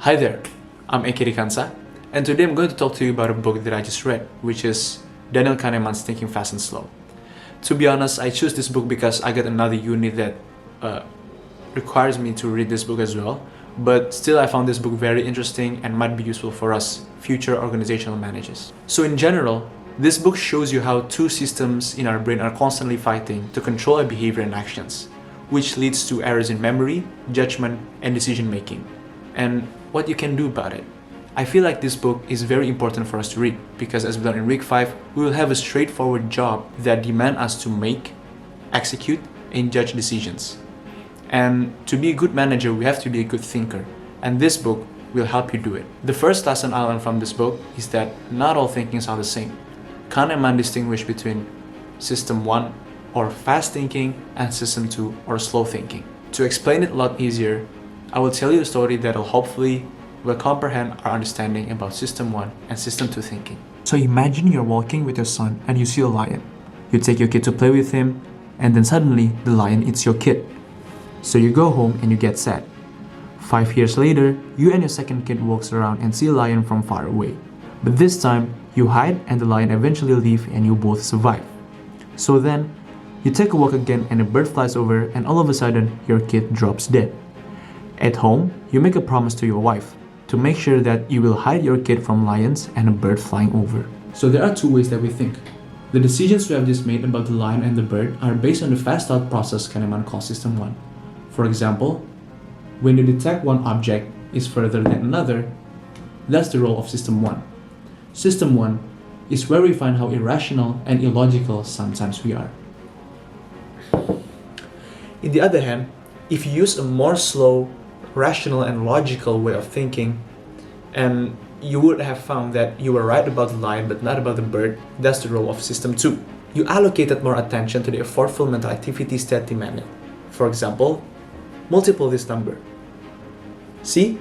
Hi there, I'm Rikansa, and today I'm going to talk to you about a book that I just read, which is Daniel Kahneman's Thinking Fast and Slow. To be honest, I chose this book because I got another unit that requires me to read this book as well, but still I found this book very interesting and might be useful for us future organizational managers. So in general, this book shows you how two systems in our brain are constantly fighting to control our behavior and actions, which leads to errors in memory, judgment, and decision making, and what you can do about it. I feel like this book is very important for us to read because, as we learned in week 5, we will have a straightforward job that demands us to make, execute, and judge decisions. And to be a good manager, we have to be a good thinker, and this book will help you do it. The first lesson I learned from this book is that not all thinkings are the same. Kahneman distinguished between System 1 or fast thinking and System 2 or slow thinking. To explain it a lot easier, I will tell you a story that will hopefully comprehend our understanding about System 1 and System 2 thinking. So imagine you're walking with your son and you see a lion. You take your kid to play with him, and then suddenly the lion eats your kid. So you go home and you get sad. 5 years later, you and your second kid walks around and see a lion from far away. But this time, you hide and the lion eventually leaves and you both survive. So then, you take a walk again and a bird flies over and all of a sudden, your kid drops dead. At home, you make a promise to your wife to make sure that you will hide your kid from lions and a bird flying over. So there are two ways that we think. The decisions we have just made about the lion and the bird are based on the fast thought process Kahneman calls System 1. For example, when you detect one object is further than another, that's the role of System 1. System 1 is where we find how irrational and illogical sometimes we are. On the other hand, if you use a more slow, rational and logical way of thinking, and you would have found that you were right about the lion but not about the bird, that's the role of System 2. You allocated more attention to the effortful mental activities that demanded. For example, multiply this number. See?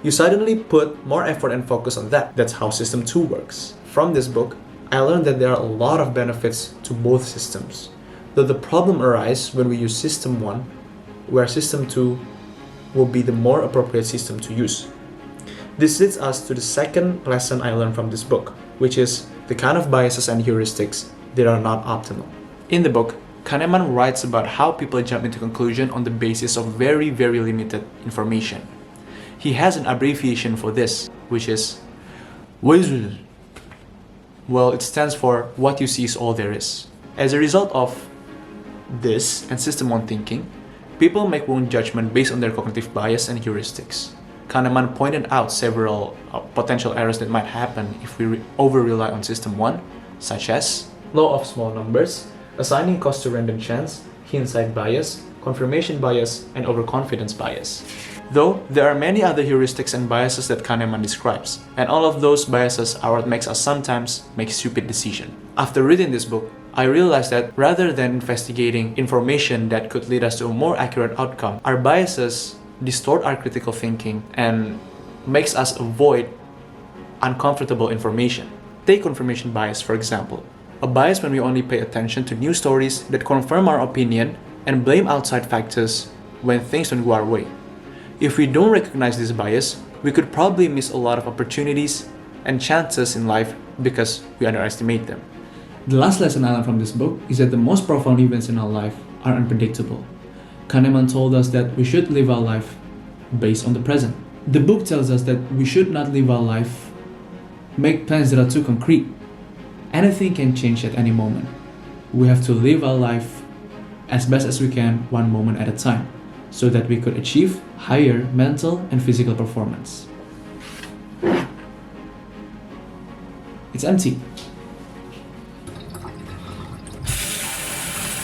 You suddenly put more effort and focus on that. That's how System 2 works. From this book, I learned that there are a lot of benefits to both systems, though the problem arises when we use System 1, where System 2 will be the more appropriate system to use. This leads us to the second lesson I learned from this book, which is the kind of biases and heuristics that are not optimal. In the book, Kahneman writes about how people jump into conclusion on the basis of very, very limited information. He has an abbreviation for this, which is WISL. Well, it stands for what you see is all there is. As a result of this and System 1 thinking, people make wrong judgment based on their cognitive bias and heuristics. Kahneman pointed out several potential errors that might happen if we over-rely on System 1, such as law of small numbers, assigning cost to random chance, hindsight bias, confirmation bias, and overconfidence bias. Though, there are many other heuristics and biases that Kahneman describes, and all of those biases are what makes us sometimes make stupid decisions. After reading this book, I realized that rather than investigating information that could lead us to a more accurate outcome, our biases distort our critical thinking and makes us avoid uncomfortable information. Take confirmation bias, for example. A bias when we only pay attention to news stories that confirm our opinion and blame outside factors when things don't go our way. If we don't recognize this bias, we could probably miss a lot of opportunities and chances in life because we underestimate them. The last lesson I learned from this book is that the most profound events in our life are unpredictable. Kahneman told us that we should live our life based on the present. The book tells us that we should not live our life, make plans that are too concrete. Anything can change at any moment. We have to live our life as best as we can, one moment at a time, so that we could achieve higher mental and physical performance. It's empty.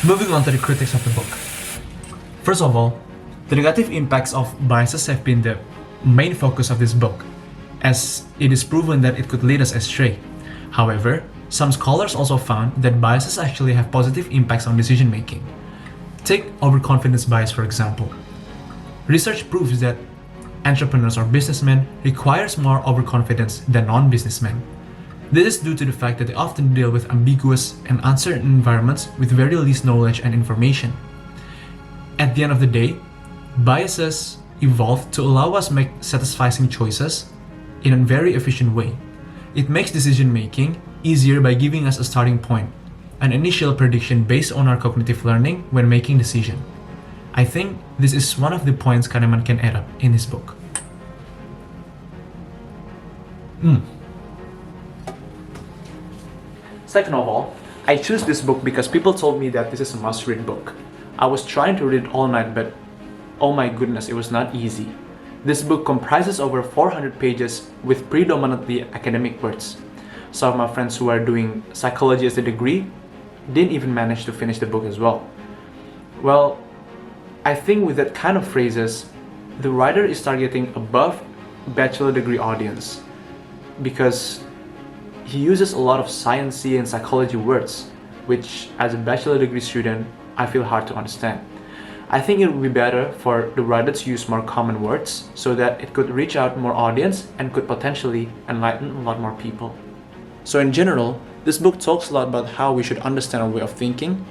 Moving on to the critics of the book. First of all, the negative impacts of biases have been the main focus of this book, as it is proven that it could lead us astray. However, some scholars also found that biases actually have positive impacts on decision making. Take overconfidence bias, for example. Research proves that entrepreneurs or businessmen requires more overconfidence than non-businessmen. This is due to the fact that they often deal with ambiguous and uncertain environments with very least knowledge and information. At the end of the day, biases evolved to allow us make satisfying choices in a very efficient way. It makes decision making easier by giving us a starting point, an initial prediction based on our cognitive learning when making decision. I think this is one of the points Kahneman can add up in his book. Second of all, I choose this book because people told me that this is a must-read book. I was trying to read it all night, but oh my goodness, it was not easy. This book comprises over 400 pages with predominantly academic words. Some of my friends who are doing psychology as a degree didn't even manage to finish the book as well. Well, I think with that kind of phrases, the writer is targeting above bachelor degree audience because he uses a lot of sciencey and psychology words, which as a bachelor degree student, I feel hard to understand. I think it would be better for the writer to use more common words so that it could reach out more audience and could potentially enlighten a lot more people. So in general, this book talks a lot about how we should understand our way of thinking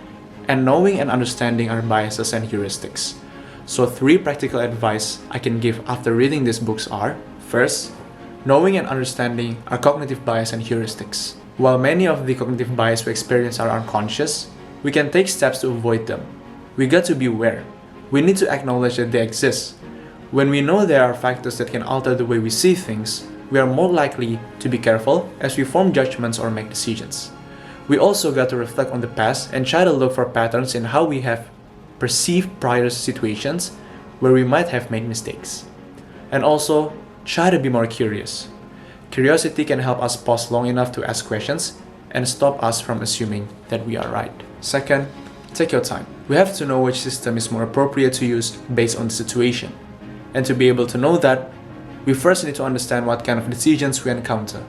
and knowing and understanding our biases and heuristics. So 3 practical advice I can give after reading these books are: first, knowing and understanding our cognitive bias and heuristics. While many of the cognitive bias we experience are unconscious, we can take steps to avoid them. We got to be aware. We need to acknowledge that they exist. When we know there are factors that can alter the way we see things, we are more likely to be careful as we form judgments or make decisions. We also got to reflect on the past and try to look for patterns in how we have perceived prior situations where we might have made mistakes. And also, try to be more curious. Curiosity can help us pause long enough to ask questions and stop us from assuming that we are right. Second, take your time. We have to know which system is more appropriate to use based on the situation. And to be able to know that, we first need to understand what kind of decisions we encounter.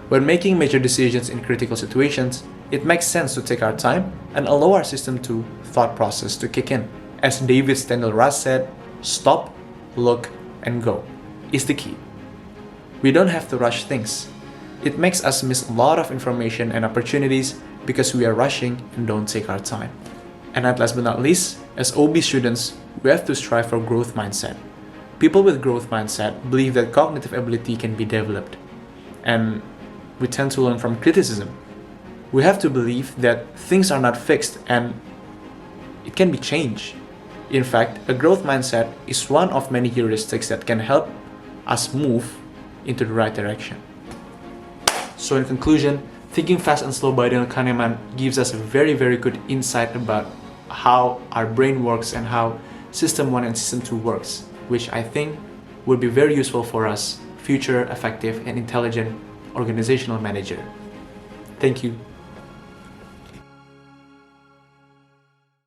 When making major decisions in critical situations, it makes sense to take our time and allow our system to thought process to kick in. As David Stendhal Raz said, stop, look, and go is the key. We don't have to rush things. It makes us miss a lot of information and opportunities because we are rushing and don't take our time. And at last but not least, as OB students, we have to strive for growth mindset. People with growth mindset believe that cognitive ability can be developed, and we tend to learn from criticism. We have to believe that things are not fixed and it can be changed. In fact, a growth mindset is one of many heuristics that can help us move into the right direction. So in conclusion, Thinking Fast and Slow by Daniel Kahneman gives us a very good insight about how our brain works and how System 1 and System 2 works, which I think would be very useful for us, future effective and intelligent organizational manager. Thank you.